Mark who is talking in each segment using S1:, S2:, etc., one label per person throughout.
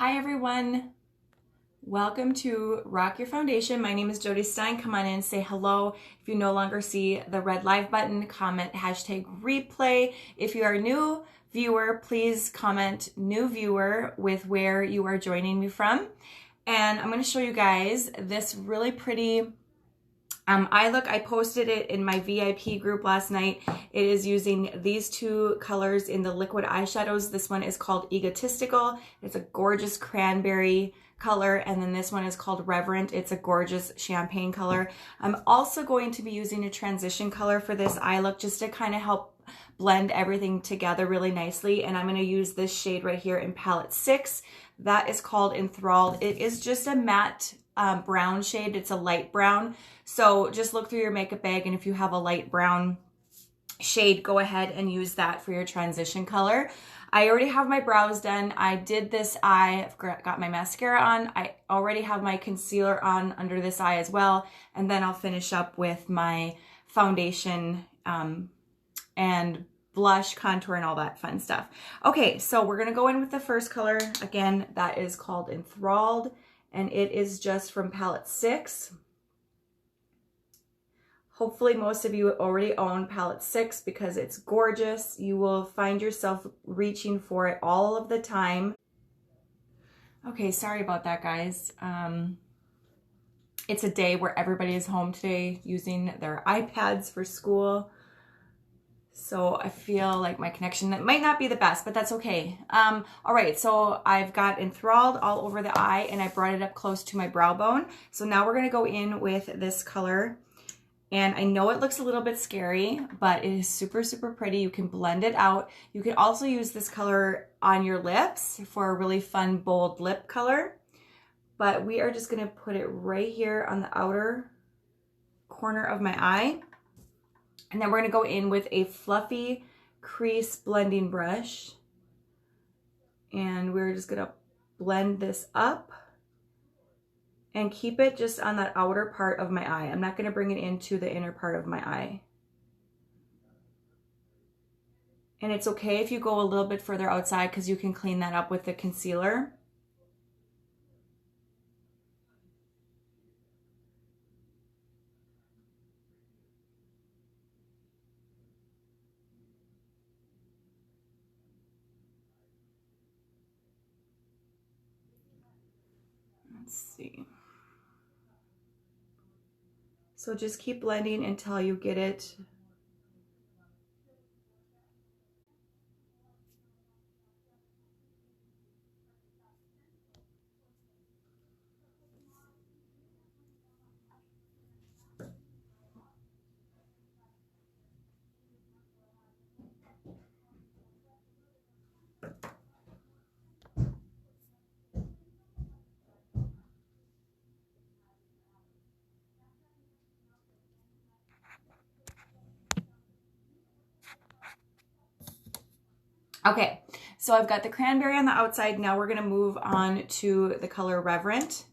S1: Hi everyone, welcome to Rock Your Foundation. My name is Jody Stein. Come on in, say hello. If you no longer see the red live button, comment hashtag replay. If you are a new viewer, please comment new viewer with where you are joining me from. And I'm going to show you guys this really pretty eye look. I posted it in my VIP group last night. It is using these two colors in the liquid eyeshadows. This one is called Egotistical. It's a gorgeous cranberry color, and then this one is called Reverent. It's a gorgeous champagne color. I'm also going to be using a transition color for this eye look just to kind of help blend everything together really nicely, and I'm going to use this shade right here in palette 6. That is called Enthralled. It is just a matte brown shade. It's a light brown, so just look through your makeup bag, and if you have a light brown shade, go ahead and use that for your transition color. I already have my brows done. I did this eye. I've got my mascara on. I already have my concealer on under this eye as well, and then I'll finish up with my foundation and blush, contour, and all that fun stuff. Okay, so we're gonna go in with the first color. Again, that is called Enthralled, and it is just from palette 6. Hopefully most of you already own palette 6 because it's gorgeous. You will find yourself reaching for it all of the time. Okay, sorry about that, guys. It's a day where everybody is home today using their iPads for school. So I feel like my connection might not be the best, but that's okay. All right, so I've got Enthralled all over the eye, and I brought it up close to my brow bone. So now we're gonna go in with this color. And I know it looks a little bit scary, but it is super, super pretty. You can blend it out. You can also use this color on your lips for a really fun, bold lip color. But we are just gonna put it right here on the outer corner of my eye. And then we're gonna go in with a fluffy crease blending brush. And we're just gonna blend this up and keep it just on that outer part of my eye. I'm not gonna bring it into the inner part of my eye. And it's okay if you go a little bit further outside because you can clean that up with the concealer. Let's see. So just keep blending until you get it okay, so I've got the cranberry on the outside. Now we're gonna move on to the color Reverent.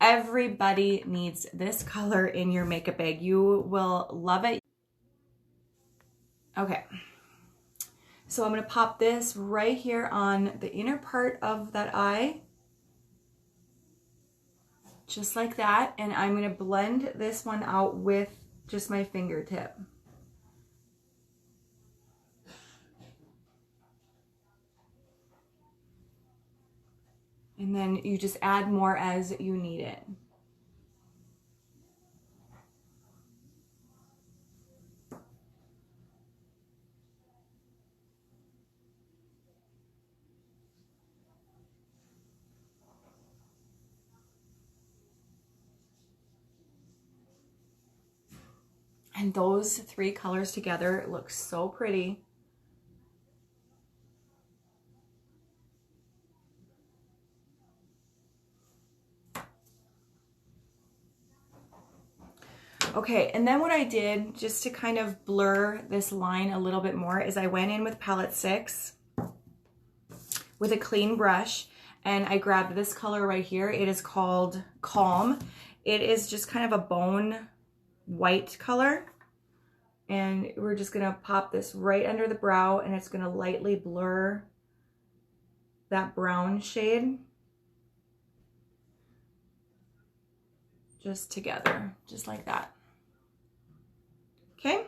S1: Everybody needs this color in your makeup bag. You will love it. Okay, so I'm gonna pop this right here on the inner part of that eye, just like that. And I'm gonna blend this one out with just my fingertip. And then you just add more as you need it. And those three colors together look so pretty. Okay, and then what I did just to kind of blur this line a little bit more is I went in with palette 6 with a clean brush, and I grabbed this color right here. It is called Calm. It is just kind of a bone white color, and we're just gonna pop this right under the brow, and it's gonna lightly blur that brown shade. just together, just like that. Okay.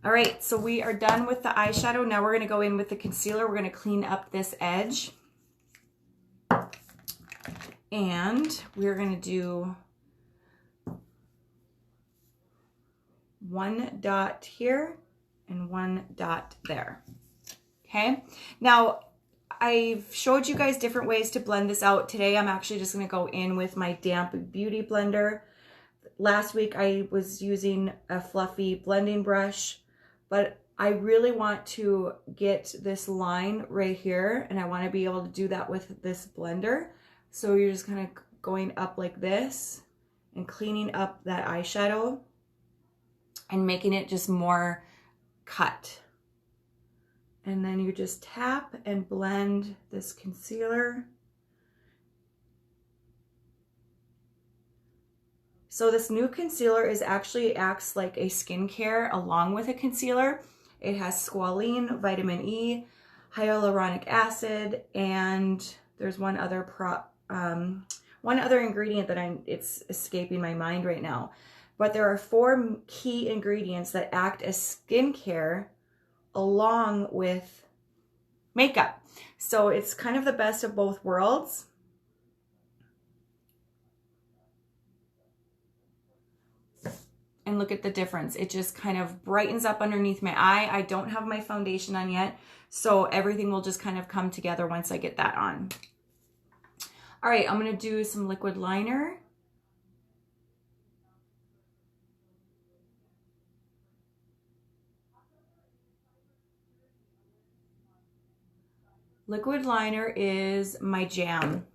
S1: All right, so we are done with the eyeshadow. Now we're gonna go in with the concealer. We're gonna clean up this edge. And we're gonna do one dot here and one dot there. Okay, now I've showed you guys different ways to blend this out. Today I'm actually just gonna go in with my damp beauty blender. Last week I was using a fluffy blending brush, but I really want to get this line right here, and I want to be able to do that with this blender. So you're just kind of going up like this and cleaning up that eyeshadow and making it just more cut. And then you just tap and blend this concealer. So this new concealer actually acts like a skincare along with a concealer. It has squalene, vitamin E, hyaluronic acid, and there's one other ingredient that it's escaping my mind right now. But there are 4 key ingredients that act as skincare along with makeup. So it's kind of the best of both worlds. And look at the difference. It just kind of brightens up underneath my eye. I don't have my foundation on yet, so everything will just kind of come together once I get that on. All right, I'm gonna do some liquid liner. Liquid liner is my jam.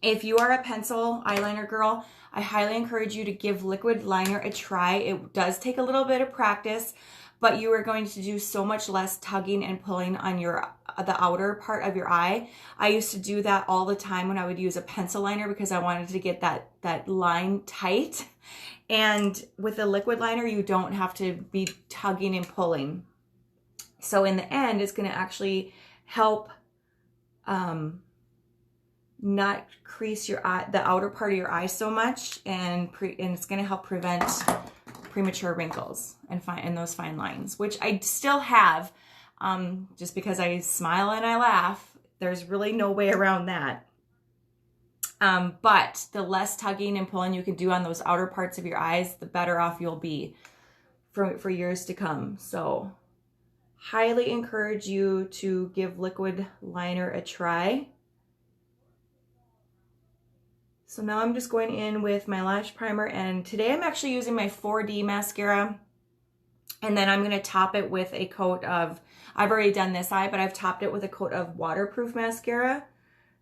S1: If you are a pencil eyeliner girl, I highly encourage you to give liquid liner a try. It does take a little bit of practice, but you are going to do so much less tugging and pulling on the outer part of your eye. I used to do that all the time when I would use a pencil liner because I wanted to get that line tight. And with a liquid liner, you don't have to be tugging and pulling. So in the end, it's going to actually help not crease your eye, the outer part of your eye so much, and it's going to help prevent premature wrinkles and those fine lines, which I still have. Just because I smile and I laugh, there's really no way around that. But the less tugging and pulling you can do on those outer parts of your eyes, the better off you'll be for years to come. So highly encourage you to give liquid liner a try. So now I'm just going in with my lash primer, and today I'm actually using my 4D mascara, and then I'm going to top it with a coat of, I've already done this eye, but I've topped it with a coat of waterproof mascara.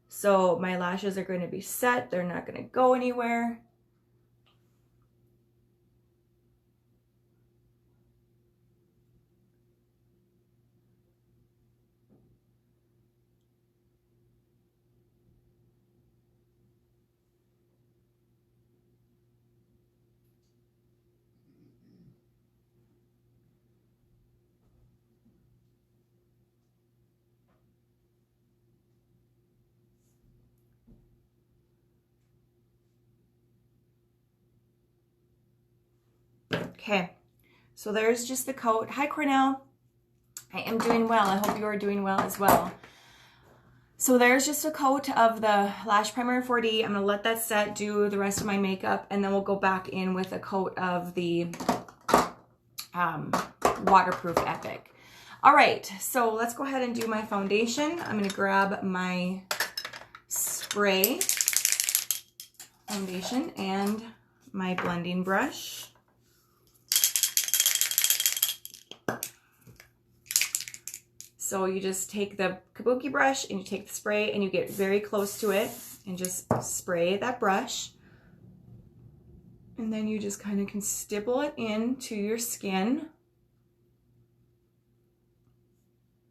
S1: So my lashes are going to be set, they're not going to go anywhere. Okay, so there's just the coat. Hi, Cornell. I am doing well. I hope you are doing well as well. So there's just a coat of the lash primer in 4D. I'm going to let that set, do the rest of my makeup, and then we'll go back in with a coat of the waterproof Epic. All right, so let's go ahead and do my foundation. I'm going to grab my spray foundation and my blending brush. So you just take the kabuki brush and you take the spray and you get very close to it and just spray that brush. And then you just kind of can stipple it into your skin.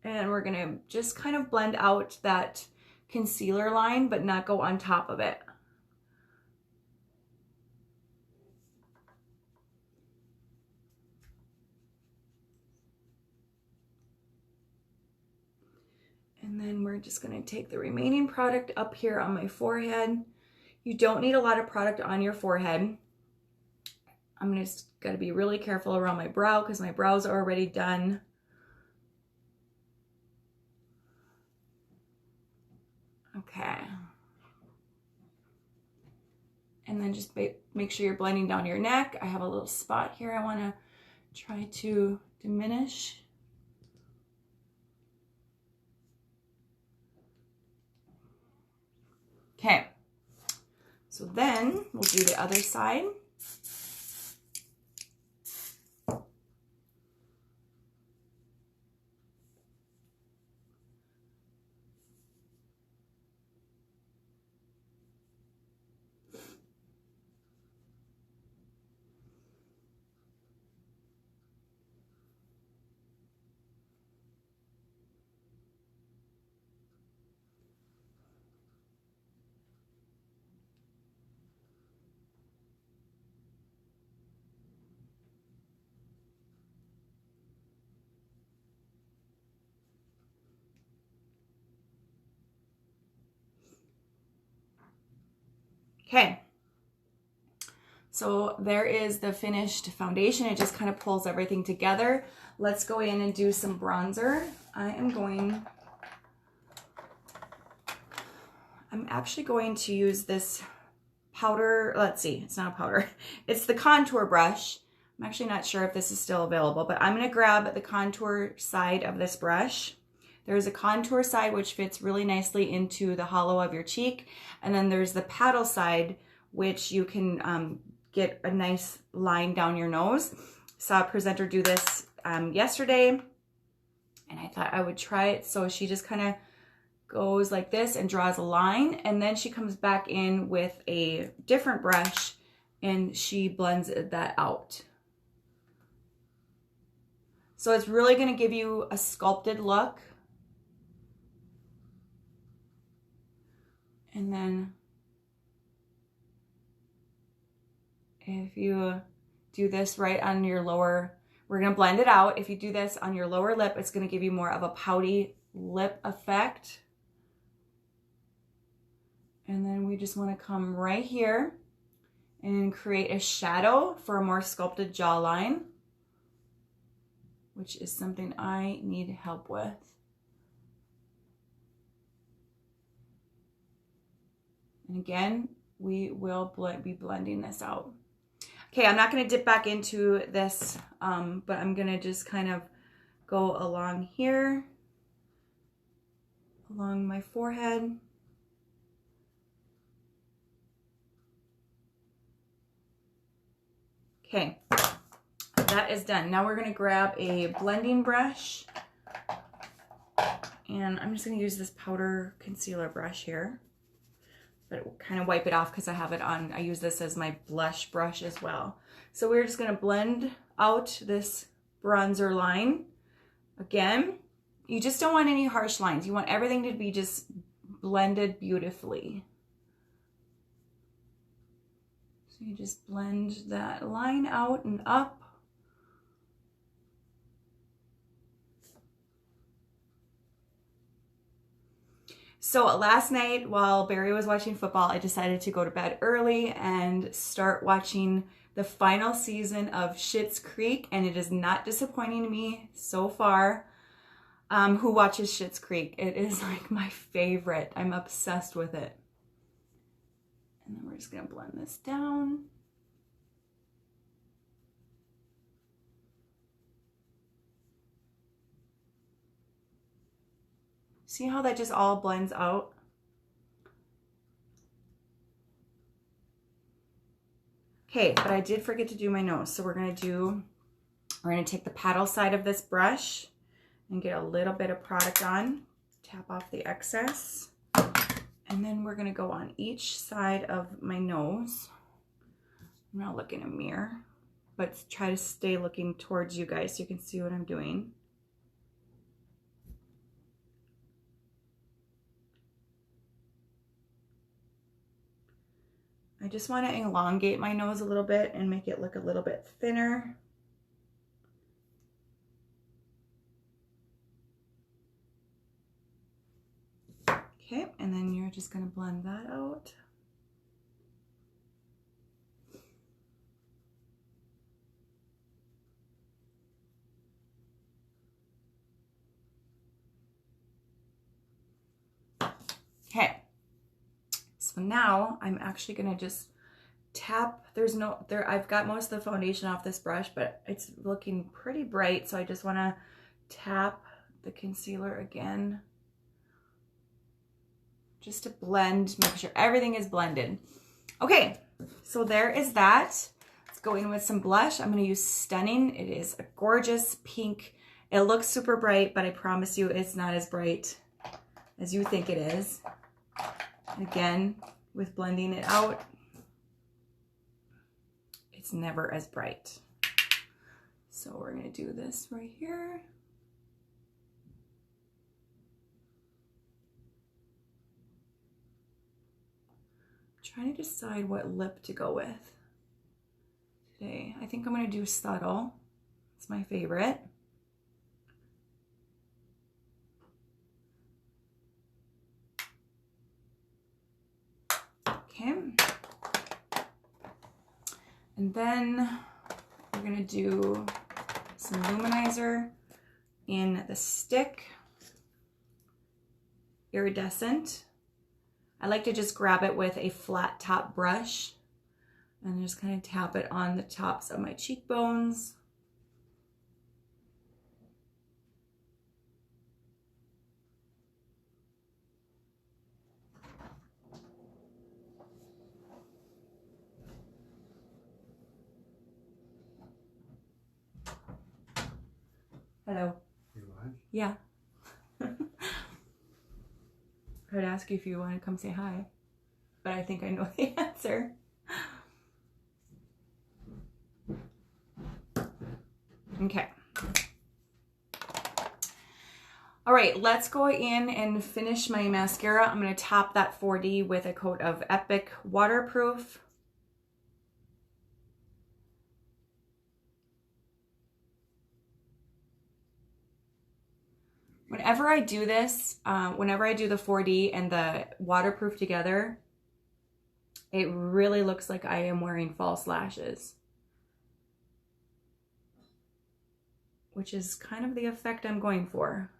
S1: And we're gonna just kind of blend out that concealer line, but not go on top of it. And then we're just gonna take the remaining product up here on my forehead. You don't need a lot of product on your forehead. I'm just gotta be really careful around my brow because my brows are already done. Okay. And then just make sure you're blending down your neck. I have a little spot here I wanna try to diminish. Okay, so then we'll do the other side. Okay, so there is the finished foundation. It just kind of pulls everything together. Let's go in and do some bronzer. I'm actually going to use this powder. Let's see, it's not a powder. It's the contour brush. I'm actually not sure if this is still available, but I'm gonna grab the contour side of this brush. There's a contour side which fits really nicely into the hollow of your cheek. And then there's the paddle side, which you can get a nice line down your nose. Saw a presenter do this yesterday, and I thought I would try it. So she just kind of goes like this and draws a line, and then she comes back in with a different brush and she blends that out. So it's really going to give you a sculpted look. And then if you do this right on your lower, we're gonna blend it out. If you do this on your lower lip, it's gonna give you more of a pouty lip effect. And then we just wanna come right here and create a shadow for a more sculpted jawline, which is something I need help with. And again, we will be blending this out. Okay, I'm not gonna dip back into this, but I'm gonna just kind of go along here, along my forehead. Okay, that is done. Now we're gonna grab a blending brush, and I'm just gonna use this powder concealer brush here. But kind of wipe it off because I have it on. I use this as my blush brush as well. So we're just going to blend out this bronzer line. Again, you just don't want any harsh lines. You want everything to be just blended beautifully. So you just blend that line out and up. So last night while Barry was watching football, I decided to go to bed early and start watching the final season of Schitt's Creek, and it is not disappointing me so far. Who watches Schitt's Creek? It is like my favorite. I'm obsessed with it. And then we're just gonna blend this down. See how that just all blends out? Okay, but I did forget to do my nose. So we're gonna take the paddle side of this brush and get a little bit of product on, tap off the excess. And then we're gonna go on each side of my nose. I'm gonna look in a mirror, but try to stay looking towards you guys so you can see what I'm doing. I just want to elongate my nose a little bit and make it look a little bit thinner. Okay, and then you're just gonna blend that out. Okay, so now I'm actually gonna just tap. I've got most of the foundation off this brush, but it's looking pretty bright, so I just wanna tap the concealer again, just to blend, make sure everything is blended. Okay, so there is that. Let's go in with some blush. I'm gonna use Stunning. It is a gorgeous pink. It looks super bright, but I promise you it's not as bright as you think it is. Again, with blending it out, it's never as bright. So we're gonna do this right here. Trying to decide what lip to go with today. I think I'm gonna do Subtle. It's my favorite. Okay. And then we're gonna do some Luminizer in the stick, Iridescent. I like to just grab it with a flat top brush and just kind of tap it on the tops of my cheekbones. Hello.
S2: You live?
S1: Yeah. I would ask you if you want to come say hi, but I think I know the answer. Okay. All right, let's go in and finish my mascara. I'm going to top that 4D with a coat of Epic Waterproof. Whenever I do this, whenever I do the 4D and the waterproof together, it really looks like I am wearing false lashes, which is kind of the effect I'm going for.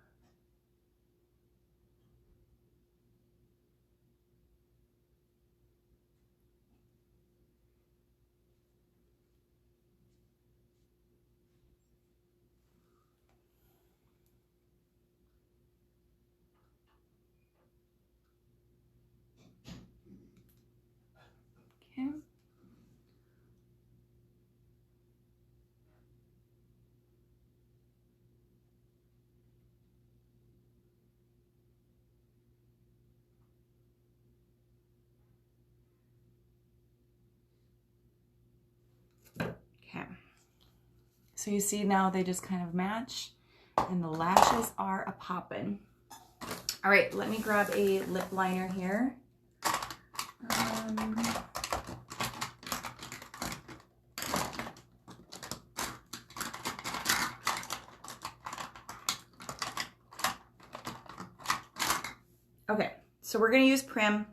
S1: Okay. Okay. So you see now they just kind of match and the lashes are a poppin'. All right, let me grab a lip liner here. Okay, so we're gonna use Prim.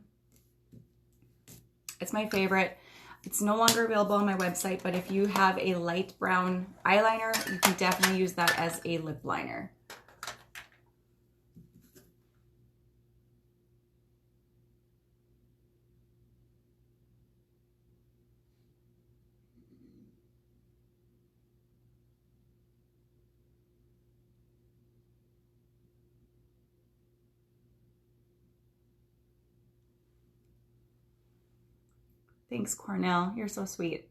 S1: It's my favorite. It's no longer available on my website, but if you have a light brown eyeliner, you can definitely use that as a lip liner. Thanks, Cornell. You're so sweet.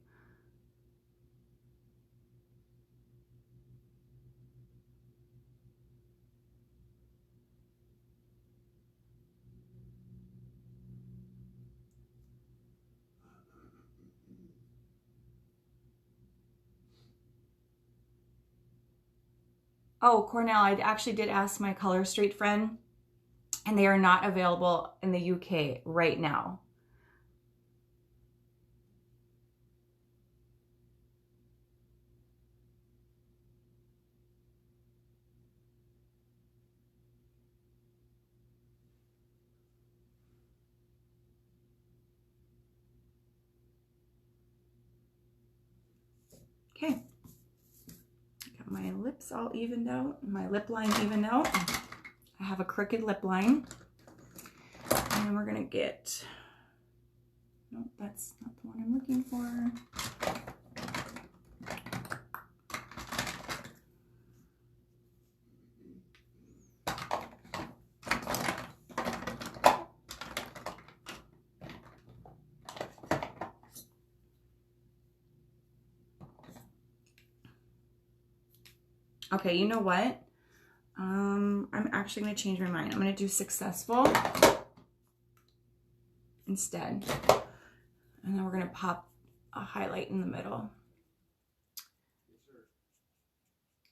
S1: Oh, Cornell, I actually did ask my Color Street friend, and they are not available in the UK right now. Okay. Got my lips all evened out, my lip line evened out. I have a crooked lip line. And we're gonna get, nope, that's not the one I'm looking for. Okay, you know what? I'm actually gonna change my mind. I'm gonna do Successful instead. And then we're gonna pop a highlight in the middle.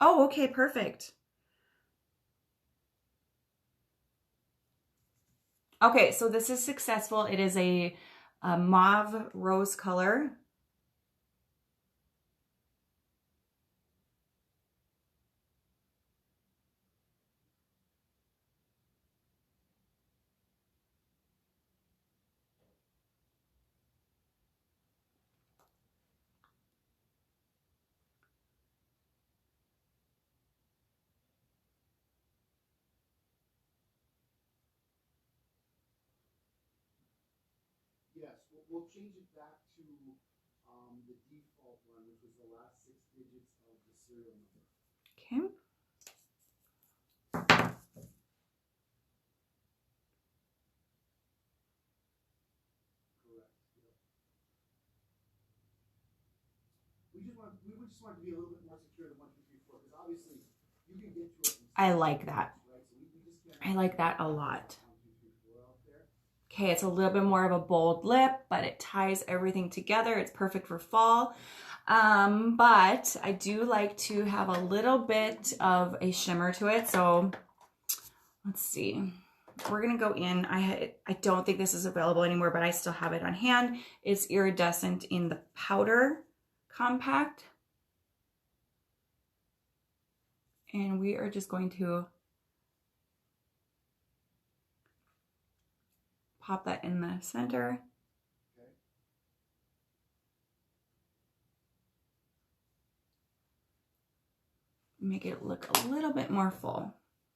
S1: Oh, okay, perfect. Okay, so this is Successful. It is a mauve rose color.
S2: Yes, we'll change it back to the default one, which was the last 6 digits of the serial number.
S1: Okay.
S2: Correct. Yep. We just want to be a little bit more secure than 1, 2, 3, 4, because obviously you can get to it.
S1: I like that.
S2: Right? So we just can't.
S1: I like that a lot.
S2: 1, 2, 3, 4 out there.
S1: Okay, it's a little bit more of a bold lip, but it ties everything together. It's perfect for fall. But I do like to have a little bit of a shimmer to it. So let's see. We're gonna go in. I don't think this is available anymore, but I still have it on hand. It's iridescent in the powder compact. And we are just going to pop that in the center.
S2: Okay.
S1: Make it look a little bit more full.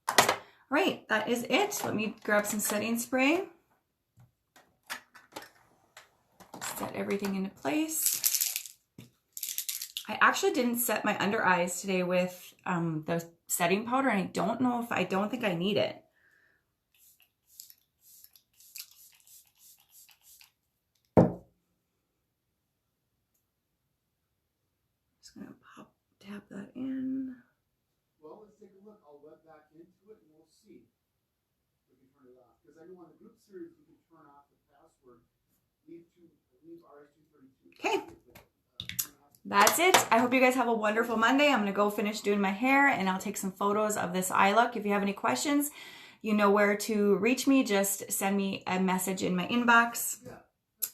S1: All right, that is it. Let me grab some setting spray. Set everything into place. I actually didn't set my under eyes today with the setting powder, and I don't think I need it. Just gonna tap that in.
S2: Well, let's take a look. I'll web back into it and we'll see if we can turn it off. Because I know on the group series we can turn off the password. Leave RS232.
S1: Okay. That's it. I hope you guys have a wonderful Monday. I'm going to go finish doing my hair and I'll take some photos of this eye look. If you have any questions, you know where to reach me. Just send me a message in my inbox.
S2: Yeah.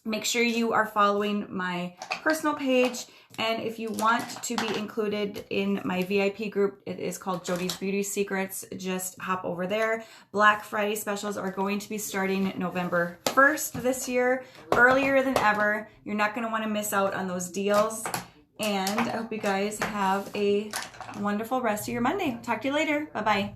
S1: Make sure you are following my personal page. And if you want to be included in my VIP group, it is called Jody's Beauty Secrets. Just hop over there. Black Friday specials are going to be starting November 1st this year, earlier than ever. You're not going to want to miss out on those deals. And I hope you guys have a wonderful rest of your Monday. Talk to you later. Bye-bye.